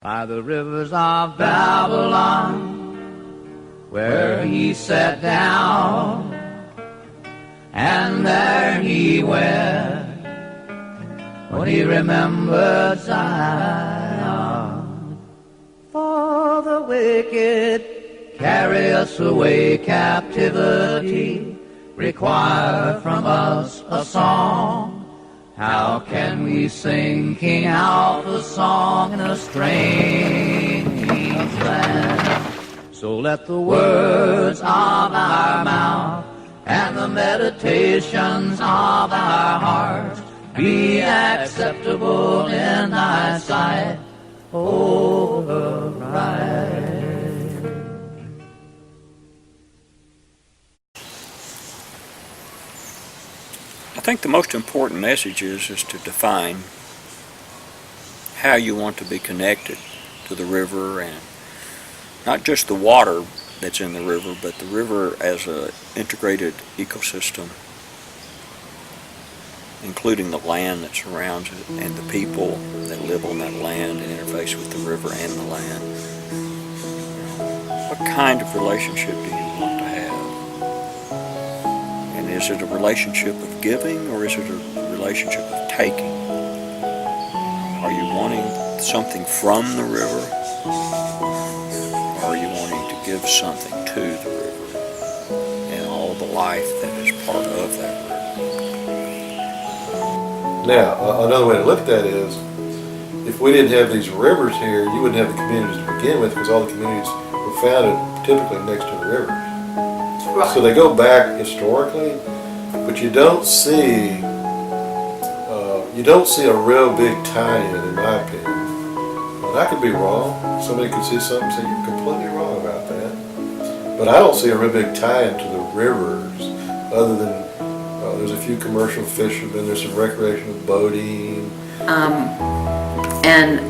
By the rivers of Babylon, where he sat down, and there he wept when he remembered Zion. For the wicked carry us away captivity, require from us a song. How can we sing King Alpha's song in a strange land? So let the words of our mouth and the meditations of our hearts be acceptable in thy sight, O Christ. I think the most important message is to define how you want to be connected to the river, and not just the water that's in the river, but the river as an integrated ecosystem, including the land that surrounds it and the people that live on that land and interface with the river and the land. What kind of relationship do you want to have? And is it a relationship of giving, or is it a relationship of taking? Are you wanting something from the river, or are you wanting to give something to the river and all the life that is part of that river? Now, another way to look at that is, if we didn't have these rivers here, you wouldn't have the communities to begin with, because all the communities were founded typically next to the rivers. Right. So they go back historically, but you don't see a real big tie-in, in my opinion. And I could be wrong. Somebody could see something and say you're completely wrong about that. But I don't see a real big tie-in to the rivers, other than there's a few commercial fishermen, there's some recreational boating. And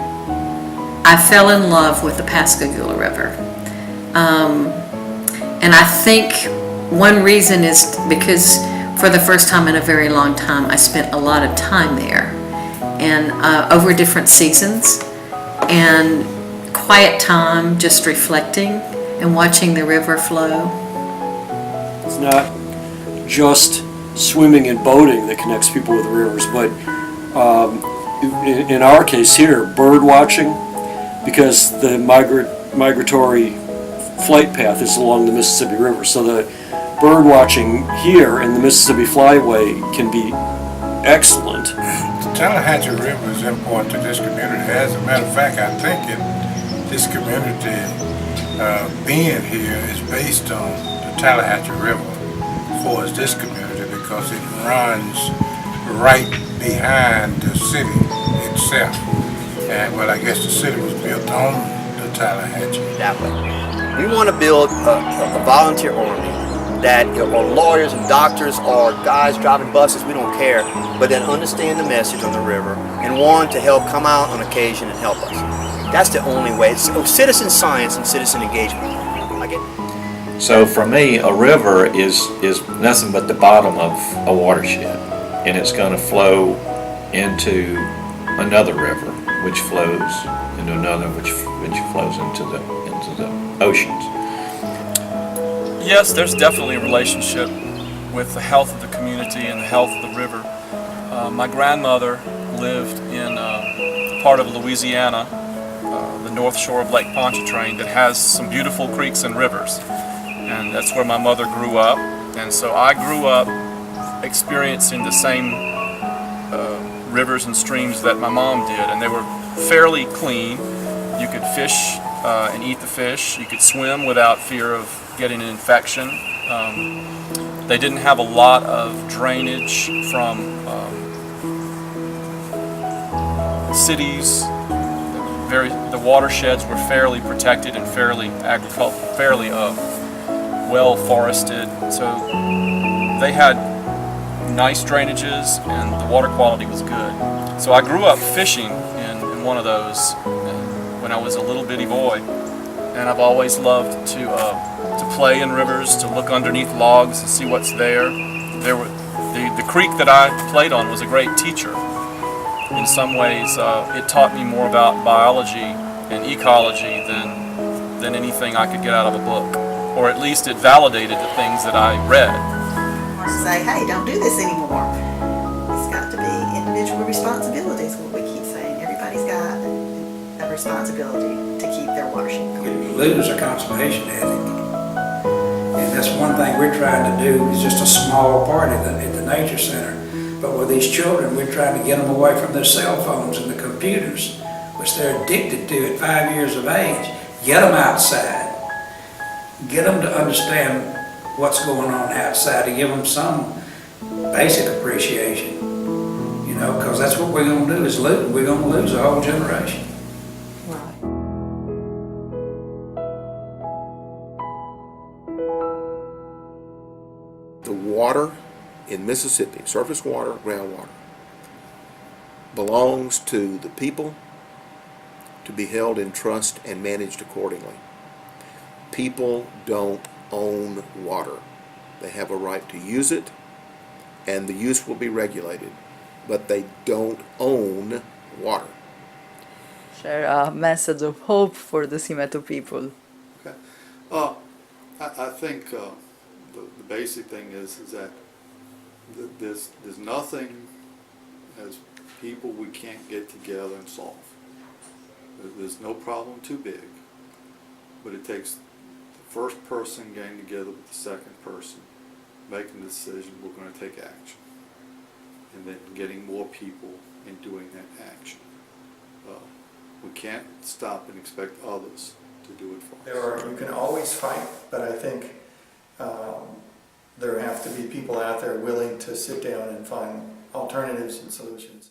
I fell in love with the Pascagoula River. And I think one reason is because for the first time in a very long time, I spent a lot of time there, and over different seasons, and quiet time, just reflecting and watching the river flow. It's not just swimming and boating that connects people with rivers, but in our case here, bird watching, because the migratory flight path is along the Mississippi River. So the bird watching here in the Mississippi Flyway can be excellent. The Tallahatchie River is important to this community. As a matter of fact, I think this community being here is based on the Tallahatchie River for this community, because it runs right behind the city itself. And well, I guess the city was built on the Tallahatchie. Exactly. We want to build a volunteer army that are lawyers and doctors or guys driving buses, we don't care, but that understand the message on the river and want to help come out on occasion and help us. That's the only way. It's citizen science and citizen engagement. I get it. So for me, a river is nothing but the bottom of a watershed, and it's going to flow into another river, which flows into another, which flows into the oceans. Yes, there's definitely a relationship with the health of the community and the health of the river. My grandmother lived in a part of Louisiana, the north shore of Lake Pontchartrain, that has some beautiful creeks and rivers. And that's where my mother grew up. And so I grew up experiencing the same rivers and streams that my mom did. And they were fairly clean. You could fish and eat the fish. You could swim without fear of getting an infection. They didn't have a lot of drainage from cities. The watersheds were fairly protected and fairly well forested. So they had nice drainages and the water quality was good. So I grew up fishing in one of those when I was a little bitty boy, and I've always loved to play in rivers, to look underneath logs and see what's there. The creek that I played on was a great teacher. In some ways, it taught me more about biology and ecology than anything I could get out of a book, or at least it validated the things that I read. Or say, hey, don't do this anymore. It's got to be individual responsibilities, what we keep saying. Everybody's got a responsibility to keep their watershed clean. We lose our conservation ethic. And that's one thing we're trying to do, is just a small part at the nature center. But with these children, we're trying to get them away from their cell phones and the computers, which they're addicted to at 5 years of age. Get them outside. Get them to understand what's going on outside, to give them some basic appreciation. You know, because that's what we're going to do, is lose. We're going to lose a whole generation. The water in Mississippi, surface water, groundwater, belongs to the people to be held in trust and managed accordingly. People don't own water. They have a right to use it, and the use will be regulated, but they don't own water. Share a message of hope for the Simeto people. Okay. I think the basic thing is that there's nothing as people we can't get together and solve. There's no problem too big, but it takes the first person getting together with the second person, making the decision, we're going to take action, and then getting more people and doing that action. We can't stop and expect others to do it for us. You can always fight, but I think there have to be people out there willing to sit down and find alternatives and solutions.